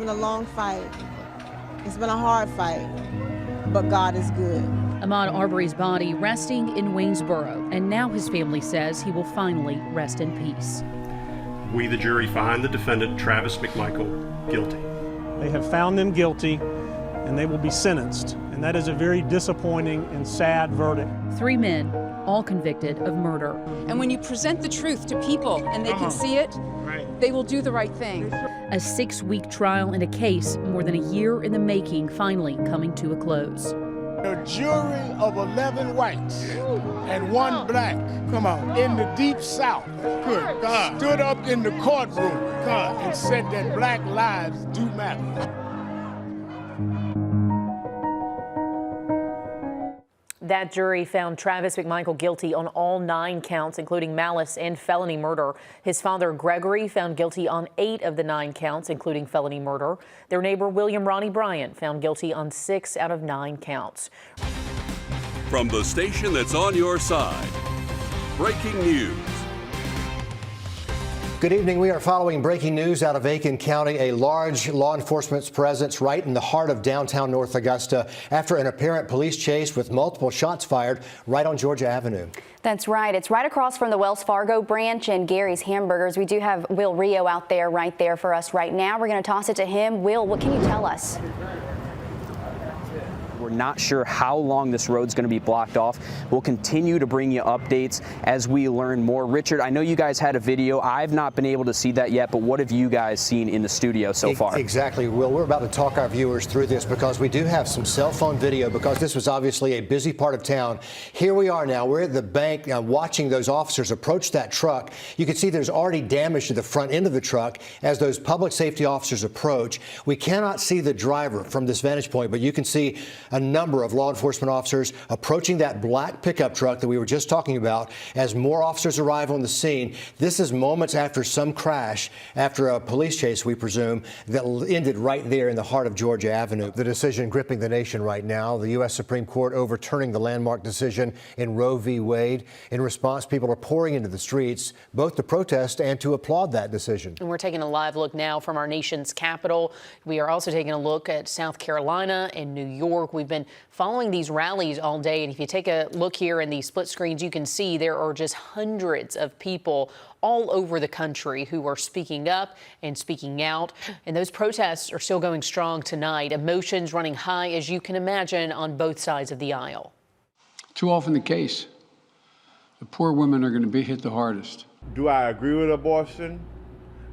been a long fight. It's been a hard fight, but God is good. Ahmaud Arbery's body resting in Waynesboro, and now his family says he will finally rest in peace. We, the jury, find the defendant, Travis McMichael, guilty. They have found them guilty, and they will be sentenced. And that is a very disappointing and sad verdict. 3 men, all convicted of murder. And when you present the truth to people and they can see it, they will do the right thing. A 6-week trial in a case more than a year in the making finally coming to a close. A jury of 11 whites and 1 black, in the deep South, good God, stood up in the courtroom, and said that black lives do matter. That jury found Travis McMichael guilty on all 9 counts, including malice and felony murder. His father, Gregory, found guilty on 8 of the 9 counts, including felony murder. Their neighbor, William Ronnie Bryant, found guilty on 6 out of 9 counts. From the station that's on your side, breaking news. Good evening. We are following breaking news out of Aiken County. A large law enforcement presence right in the heart of downtown North Augusta after an apparent police chase with multiple shots fired right on Georgia Avenue. That's right. It's right across from the Wells Fargo branch and Gary's Hamburgers. We do have Will Rio out there right there for us right now. We're going to toss it to him. Will, what can you tell us? We're not sure how long this road's going to be blocked off. We'll continue to bring you updates as we learn more. Richard, I know you guys had a video. I've not been able to see that yet, but what have you guys seen in the studio so far? Exactly, Will. We're about to talk our viewers through this because we do have some cell phone video because this was obviously a busy part of town. Here we are now. We're at the bank watching those officers approach that truck. You can see there's already damage to the front end of the truck as those public safety officers approach. We cannot see the driver from this vantage point, but you can see a number of law enforcement officers approaching that black pickup truck that we were just talking about as more officers arrive on the scene. This is moments after some crash, after a police chase, we presume, that ended right there in the heart of Georgia Avenue. The decision gripping the nation right now, the U.S. Supreme Court overturning the landmark decision in Roe v. Wade. In response, people are pouring into the streets, both to protest and to applaud that decision. And we're taking a live look now from our nation's capital. We are also taking a look at South Carolina and New York. We've been following these rallies all day, and if you take a look here in these split screens, you can see there are just hundreds of people all over the country who are speaking up and speaking out, and those protests are still going strong tonight. Emotions running high, as you can imagine, on both sides of the aisle. Too often the case, the poor women are going to be hit the hardest. Do I agree with abortion?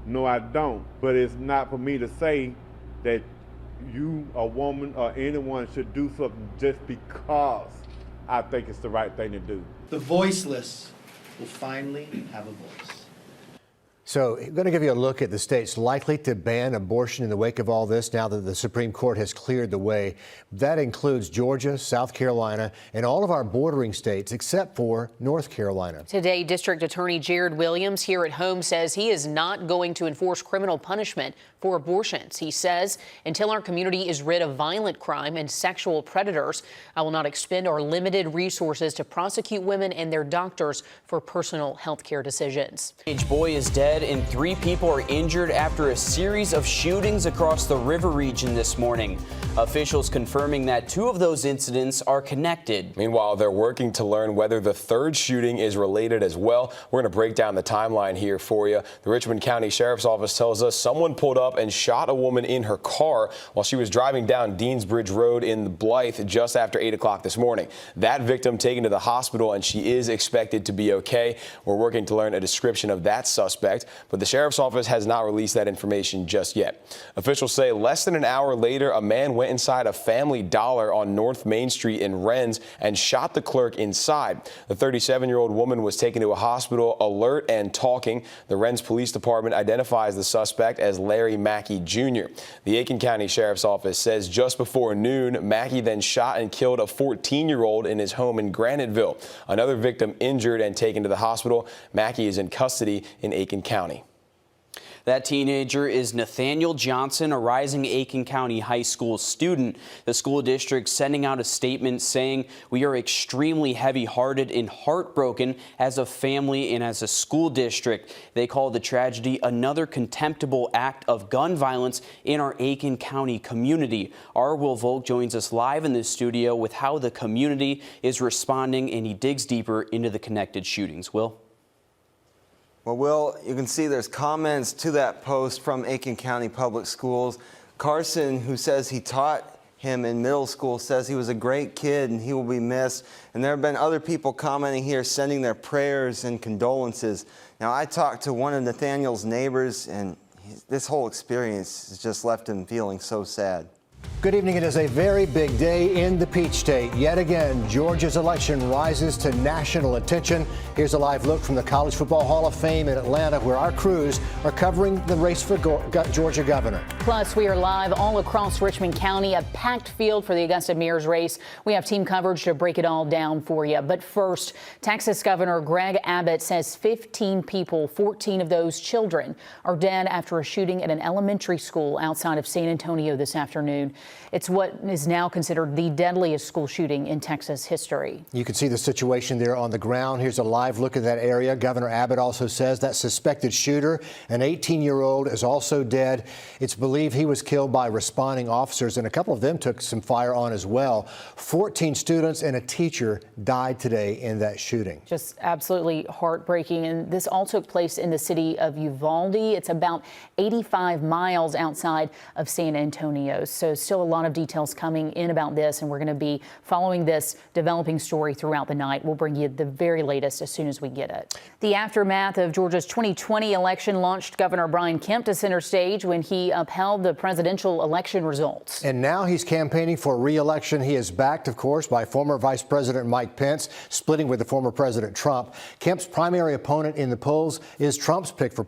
No, I don't, but it's not for me to say that you, a woman, or anyone should do something just because I think it's the right thing to do. The voiceless will finally have a voice. So I'm going to give you a look at the states likely to ban abortion in the wake of all this now that the Supreme Court has cleared the way. That includes Georgia, South Carolina, and all of our bordering states except for North Carolina. Today, District Attorney Jared Williams here at home says he is not going to enforce criminal punishment for abortions. He says, until our community is rid of violent crime and sexual predators, I will not expend our limited resources to prosecute women and their doctors for personal health care decisions. A boy is dead and 3 people are injured after a series of shootings across the river region this morning. Officials confirming that 2 of those incidents are connected. Meanwhile, they're working to learn whether the 3rd shooting is related as well. We're going to break down the timeline here for you. The Richmond County Sheriff's Office tells us someone pulled up and shot a woman in her car while she was driving down Deansbridge Road in Blythe just after 8 o'clock this morning. That victim taken to the hospital, and she is expected to be okay. We're working to learn a description of that suspect, but the Sheriff's Office has not released that information just yet. Officials say less than an hour later, a man went inside a Family Dollar on North Main Street in Rennes and shot the clerk inside. The 37-year-old woman was taken to a hospital alert and talking. The Rennes Police Department identifies the suspect as Larry Mackey Jr. The Aiken County Sheriff's Office says just before noon, Mackey then shot and killed a 14-year-old in his home in Graniteville. Another victim injured and taken to the hospital. Mackey is in custody in Aiken County. That teenager is Nathaniel Johnson, a rising Aiken County High School student. The school district sending out a statement saying, "We are extremely heavy-hearted and heartbroken as a family and as a school district." They call the tragedy another contemptible act of gun violence in our Aiken County community. Our Will Volk joins us live in the studio with how the community is responding, and he digs deeper into the connected shootings. Will? Well, Will, you can see there's comments to that post from Aiken County Public Schools. Carson, who says he taught him in middle school, says he was a great kid and he will be missed. And there have been other people commenting here, sending their prayers and condolences. Now, I talked to one of Nathaniel's neighbors, and this whole experience has just left him feeling so sad. Good evening. It is a very big day in the Peach State. Yet again, Georgia's election rises to national attention. Here's a live look from the College Football Hall of Fame in Atlanta, where our crews are covering the race for Georgia governor. Plus, we are live all across Richmond County, a packed field for the Augusta mayor's race. We have team coverage to break it all down for you. But first, Texas Governor Greg Abbott says 15 people, 14 of those children, are dead after a shooting at an elementary school outside of San Antonio this afternoon. It's what is now considered the deadliest school shooting in Texas history. You can see the situation there on the ground. Here's a live look at that area. Governor Abbott also says that suspected shooter, an 18-year-old, is also dead. It's believed he was killed by responding officers, and a couple of them took some fire on as well. 14 students and a teacher died today in that shooting. Just absolutely heartbreaking. And this all took place in the city of Uvalde. It's about 85 miles outside of San Antonio. So still a lot of details coming in about this, and we're going to be following this developing story throughout the night. We'll bring you the very latest as soon as we get it. The aftermath of Georgia's 2020 election launched Governor Brian Kemp to center stage when he upheld the presidential election results. And now he's campaigning for re-election. He is backed, of course, by former Vice President Mike Pence, splitting with the former President Trump. Kemp's primary opponent in the polls is Trump's pick for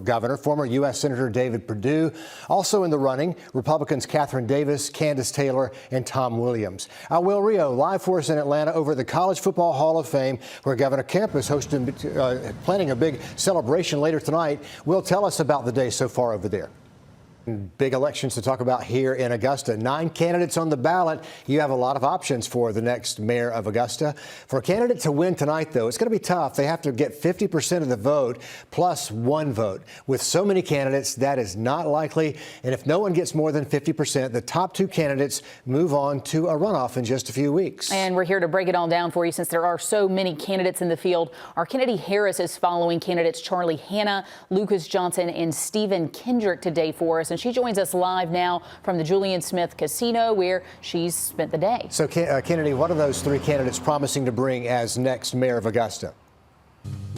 governor, former U.S. Senator David Perdue. Also in the running, Republicans Catherine Davis, Candace Taylor, and Tom Williams. Our Will Rio live for us in Atlanta over the College Football Hall of Fame, where Governor Kemp is planning a big celebration later tonight. Will, tell us about the day so far over there. Big elections to talk about here in Augusta. 9 candidates on the ballot. You have a lot of options for the next mayor of Augusta. For a candidate to win tonight, though, it's going to be tough. They have to get 50% of the vote plus 1 vote. With so many candidates, that is not likely. And if no one gets more than 50%, the top 2 candidates move on to a runoff in just a few weeks. And we're here to break it all down for you since there are so many candidates in the field. Our Kennedy Harris is following candidates Charlie Hanna, Lucas Johnson, and Stephen Kendrick today for us. And she joins us live now from the Julian Smith Casino, where she's spent the day. So, Kennedy, what are those 3 candidates promising to bring as next mayor of Augusta?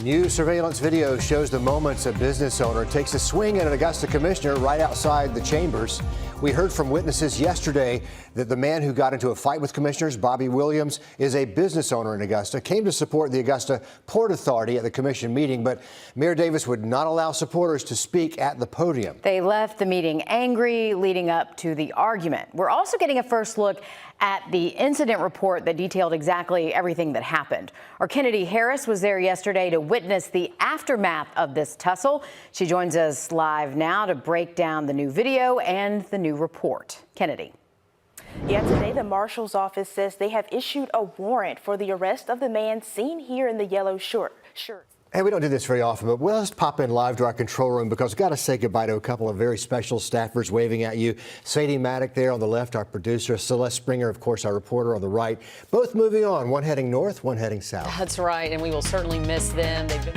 New surveillance video shows the moments a business owner takes a swing at an Augusta commissioner right outside the chambers. We heard from witnesses yesterday that the man who got into a fight with commissioners, Bobby Williams, is a business owner in Augusta, came to support the Augusta Port Authority at the commission meeting, but Mayor Davis would not allow supporters to speak at the podium. They left the meeting angry, leading up to the argument. We're also getting a first look at the incident report that detailed exactly everything that happened. Our Kennedy Harris was there yesterday to witness the aftermath of this tussle. She joins us live now to break down the new video and the new report. Kennedy. Yeah, today the marshal's office says they have issued a warrant for the arrest of the man seen here in the yellow shirt. Hey, we don't do this very often, but we'll just pop in live to our control room because we've got to say goodbye to a couple of very special staffers waving at you. Sadie Maddock there on the left, our producer. Celeste Springer, of course, our reporter on the right. Both moving on, one heading north, one heading south. That's right, and we will certainly miss them. They've been